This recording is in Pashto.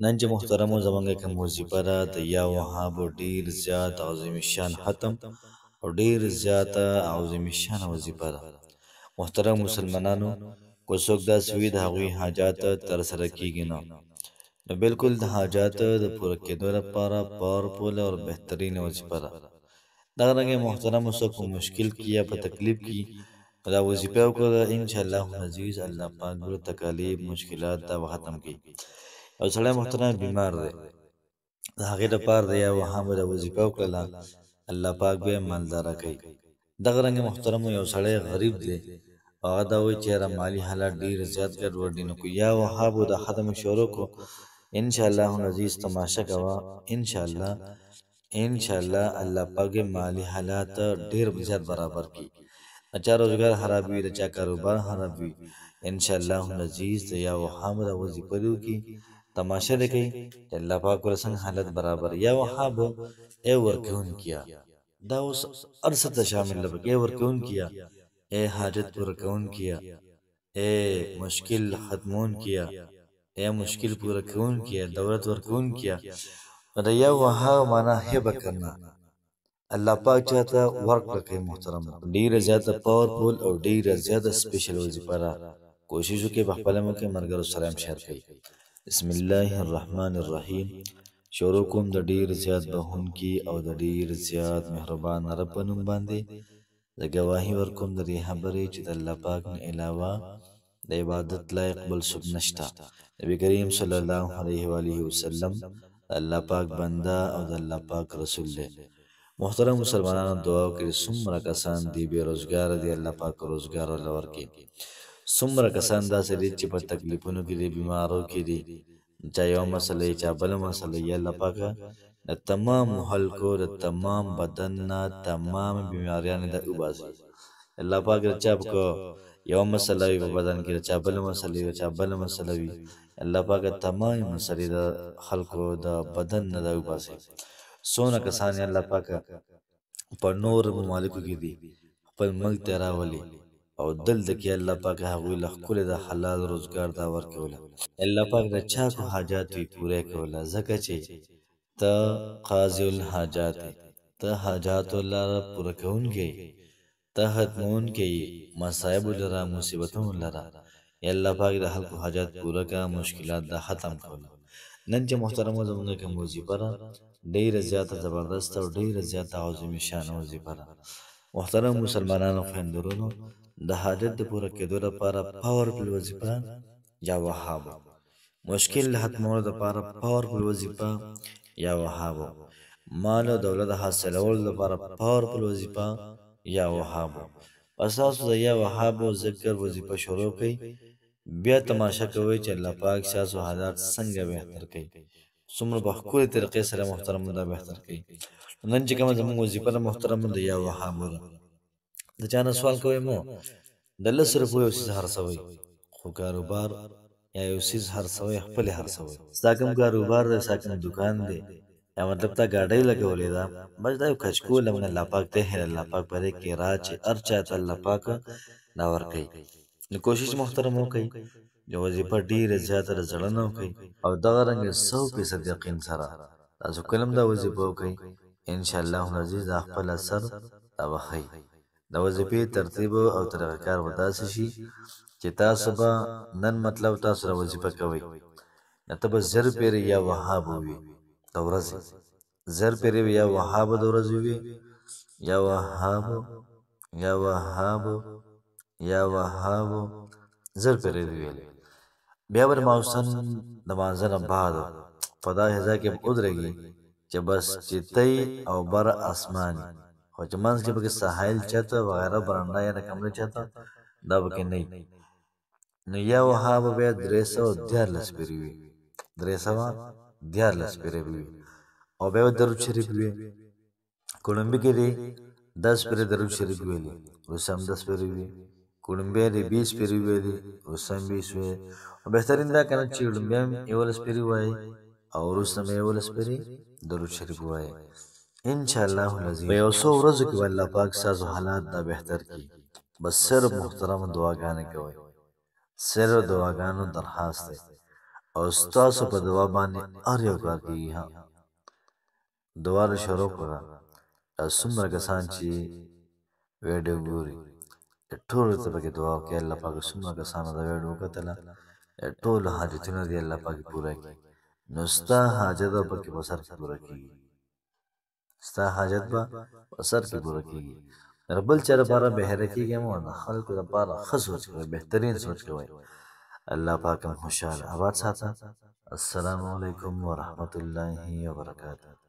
نن چې محترمو زمونږ کوم وظیفه ده د یا وهابو ډیر زیات عظیم شان ختم او ډیر زیاته عظیم شان وظیفه ده. محترم مسلمانانو، کو څوک داسې وي د هغوی حاجات ترسره کیږي نه، نو بالکل د حاجات د پوره کېدو لپاره پاورفول او بهترین وظیفه ده. دغه رنګه محترم څوک په مشکل کې یا په تکلیف کې دا وظیفه وکړه، انشاءالله عزیز الله پاک به تکالیف مشکلات دا ختم کړي. او سړی محترم بیمار دی، د هغې دپاره د یا وهابو دا وظیفه وکړله، الله پاک به یې مالداره کوي. دغه رنګه محترمو یو سړی غریب دی او هغه دا وایي چې یاره مالي حالات ډېر زیات ګډوډ دي، نو که یا وهابو دا ختم شروع کړو انشاءالله عزیز تماشه کوه، انشاءالله الله پاک به مالي حالات ډېر زیات برابر کړي. د چا روزګار خراب وي، د چا کاروبار خراب وي، انشاءالله عزیز د یا وهابو دا وظیفه دې وکړي، تماشه دې کوي چې الله پاک ورته څنګه حالت برابر. یا وهابو ای ورکوونکیه، دا اوس هر څه ته شامل ده پکې، ای ورکوونکیه، ای حاجت پوره کوونکیه، ای مشکل ختمونکیه، ای مشکل پوره کوونکیه، دولت ورکوونکیه. د یا وهابو معنا هبه کرنا، الله پاک چاته ورکړه کوي. محترم ډیره زیاته پاورفول او ډیره زیاته سپیشل وظیفه ده، کوشش وکړئ په خپله مو کې ملګرو سره هم شیر کړئ. بسم الله الرحمن الرحیم. شروع کوم د ډیر زیات بخښونکي او د ډیر زیات مهربان رب په نوم باندې. زه ګواهي ورکوم د دې خبرې چې د الله پاک نه علاوه د عبادت لایق بل څوک نشته. نبي کریم صلی الله علیه و آله وسلم د الله پاک بنده او د الله پاک رسول دی. محترم مسلمانانو، دعا وکړئ څومره کسان دي بې روزګاره دي، الله پاک روزګار ورله ورکړي. څومره کسان داسې دي چې په تکلیفونو کې دي، بیمارو کې دي، چا یوه مسله چا بله مسله، یا الله پاکه د تمام خلکو د تمام بدن نه تمام بیماریانې د وباسي. الله پاک د چا په یوه مسله وي په بدن کې، د چا بله مسله وي، د چا بله مسله وي، الله پاک تمام مسلې د خلکو د بدن نه د وباسي. څونه کسان یې الله پاکه په نور ممالکو کې دي، خپل ملک ته راولي او دلته کې الله پاک هغوی له ښکلې د حلال روزګار دا ورکوله. الله پاک د چا کو حاجات وي پوره کوله، ځکه چې ته قاضي الحاجات یې، ته حاجاتو لره پوره کوونکی یې، ته ختموونکی یې مصایبو لره مصیبتونو لره. الله پاک د خلکو حاجات پوره کړه، مشکلات دا ختم کوله. نن چې محترمو زموږ کوم وظیفه ده ډېره زیاته زبردست او ډېره زیاته عظیم شان وظیفه ده. محترم مسلمانانو خویندورونو، د حاجت د پوره کېدو لپاره پاورفل وظیفه یا وهابو، مشکل ختمولو لپاره پاورفل وظیفه یا وهابو، مال او دولت حاصلولو لپاره پاورفل وظیفه یا وهابو. پس تاسو د یا وهابو ذکر وظیفه شروع کړئ، بیا تماشه کوئ چې الله پاک ستاسو حالات څنګه بهتر کوي، څومره په ښکلې طریقې سره محترمو دا بهتر کوي. نن چې کومه زموږ وظیفه ده محترمو د یا وهابو ده. د چا نه سوال کوئ مو د لس روپو یو څیز خرڅوئ، خو کاروبار یا یو څیز خرڅوئ خپلې خرڅوئ. ستا کوم کاروبار دی، ستا کوم دکان دی، یا مطلب تا ګاډۍ لګولې ده، بس دا یو کچکول من الله پاک ته هر الله پاک په دې کې راچې هر چا ته الله پاک دا ورکوي. نو کوشش محترم وکړئ چې وظیفه ډېره زیاته د زړه نه وکړئ او دغه رنګې 100% یقین سره تاسو کله هم دا وظیفه وکړئ، انشاءالله عزیز دا خپل اثر دا به ښیي. د وظیفې ترتیب او طریقه کار به داسې شي چې تاسو به نن مطلب تاسو را وظیفه کوئ، نو ته به 1000 پیرې یا وهابو وي د ورځې، 1000 پیرې یا وهابو د ورځې وي، یا وهابو یا وهابو یا وهابو 1000 پیرې ویلې. بیا به د ماخوستن د مانځه نه بعد په داسې ځای کې ودرېږي چې بس چتۍ او بر اسماني، خو چې منځ کې پکې ساحل چته وغیره برنډه یا د کمرې چته دا پکې نه وي. نو یا وهابو بیا 314 پیرې وي، 314 پیرې وي. او بیا درود شریف وي، کولمبي کې دی 10 پیرې درود شریف ویلي، اوس هم 10 پیرې وي. کولمبیا دی 20 پیرې ویلي، اوس هم 20 وي. او بهترین دا کنه چې کولمبیا هم 11 پیرې وایي او وروسته هم 11 پیرې درود شریف وایي. انشاءالله العزیز په یو څو ورځو کې به الله پاک ستاسو حالات دا بهتر کړي. بس صرف محترم دعاګانې کوئ، صرف دعاګانو درخواست دی. او ستاسو په دعا باندې هر یو کار کېږي. ها دعا له شروع کړه څومره کسان چې ویډیو ګوري ټولو ته پکې دعا وکړئ الله پاک څومره کسانو دا ویډیو وکتله ټولو حاجتونه دې الله پاک پوره کړي نو ستا حاجت به پکې په سر کې پوره کېږي ستا حاجت به په سر کې پوره کېږي بل چا لپاره بهره کېږي مو د خلکو لپاره ښه سوچ کوئ بهترین سوچ کوئ الله پاک هم خوشحاله آباد ساته السلام علیکم ورحمة الله وبرکاته